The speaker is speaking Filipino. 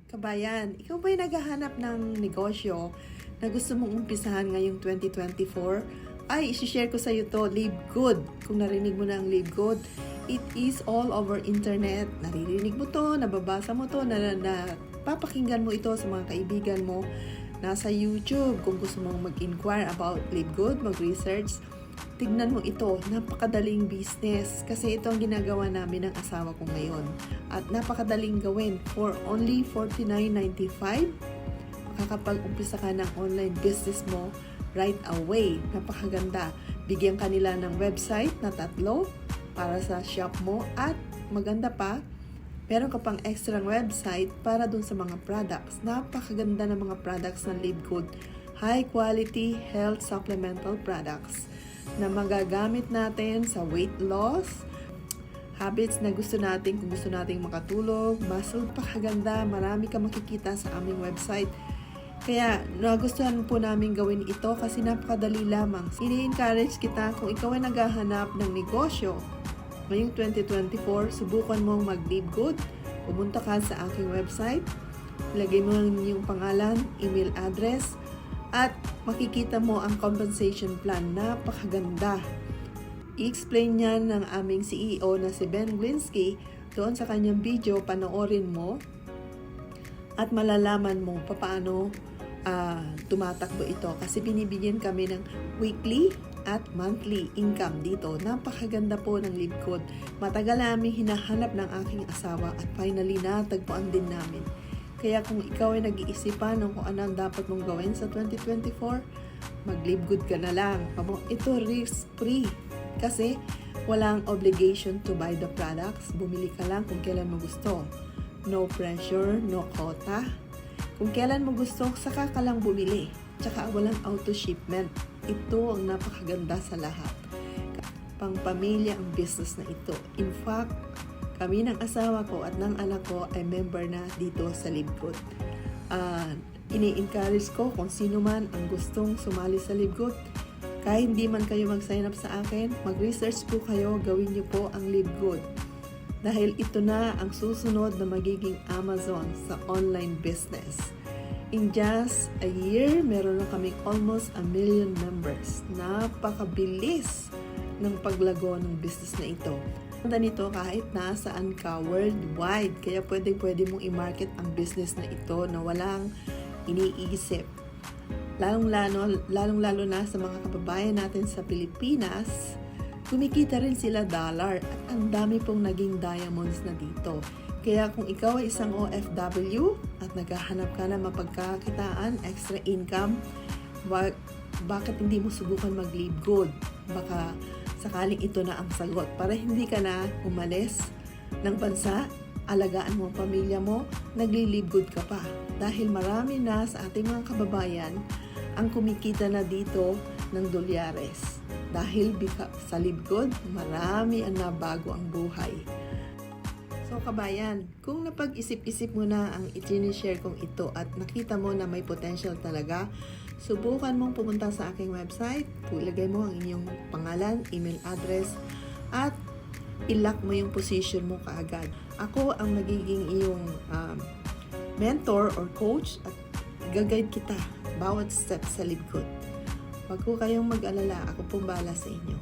Kabayan, ikaw ba'y naghahanap ng negosyo na gusto mong umpisahan ngayong 2024? Ay, isi-share ko sa iyo to, Live Good. Kung narinig mo na ang Live Good, it is all over internet. Naririnig mo to, nababasa mo to, papakinggan mo ito sa mga kaibigan mo. Nasa YouTube, kung gusto mong mag-inquire about Live Good, mag-research, tignan mo ito, napakadaling business kasi ito ang ginagawa namin ng asawa ko ngayon. At napakadaling gawin for only $49.95. Makakapag-umpisa ka ng online business mo right away. Napakaganda. Bigyan kanila ng website na 3 para sa shop mo at maganda pa, meron ka pang extra website para dun sa mga products. Napakaganda ng mga products ng Live Good. High quality health supplemental products na magagamit natin sa weight loss, habits na gusto natin kung gusto nating makatulog, muscle pakaganda, marami ka makikita sa aming website. Kaya nagustuhan po namin gawin ito kasi napakadali lamang. Ini-encourage kita kung ikaw ay naghahanap ng negosyo ngayong 2024, subukan mong mag-Live Good. Pumunta ka sa aking website, ilagay mo yung pangalan, email address, at makikita mo ang compensation plan. Napakaganda. I-explain niya ng aming CEO na si Ben Glinsky doon sa kanyang video, panoorin mo at malalaman mo paano tumatakbo ito kasi binibigyan kami ng weekly at monthly income dito. Napakaganda po ng Live Good. Matagal namin hinahanap ng aking asawa at finally natagpuan din namin. Kaya kung ikaw ay nag-iisipan ng kung ano ang dapat mong gawin sa 2024, mag-Live Good ka na lang. Ito risk-free kasi walang obligation to buy the products. Bumili ka lang kung kailan mo gusto. No pressure, no quota. Kung kailan mo gusto, saka ka lang bumili. Tsaka walang auto-shipment. Ito ang napakaganda sa lahat. Pang-pamilya ang business na ito. In fact, kami ng asawa ko at ng anak ko ay member na dito sa Live Good. Ini-encourage ko kung sino man ang gustong sumali sa Live Good. Kahit hindi man kayo mag-sign up sa akin, mag-research po kayo, gawin niyo po ang Live Good. Dahil ito na ang susunod na magiging Amazon sa online business. In just a year, meron na kaming almost 1 million members. Napakabilis ng paglago ng business na ito. Nito kahit nasaan ka worldwide, kaya pwede mong i-market ang business na ito na walang iniisip. Lalong-lalo na sa mga kababayan natin sa Pilipinas, kumikita rin sila dollar at ang dami pong naging diamonds na dito. Kaya kung ikaw ay isang OFW at naghahanap ka na mapagkakitaan, extra income, bakit hindi mo subukan mag-Live Good? Baka sakaling ito na ang sagot para hindi ka na umalis ng bansa, alagaan mo ang pamilya mo, nagli-Live Good ka pa. Dahil marami na sa ating mga kababayan ang kumikita na dito ng dolyares. Dahil sa Live Good, marami ang nabago ang buhay. So kabayan, kung napag-isip-isip mo na ang i-share kong ito at nakita mo na may potential talaga, subukan mong pumunta sa aking website, ilagay mo ang inyong pangalan, email address, at i-lock mo yung position mo kaagad. Ako ang magiging iyong mentor or coach at gagayad kita bawat step sa Live Good. Huwag ko kayong mag-alala, ako pong bahala sa inyo.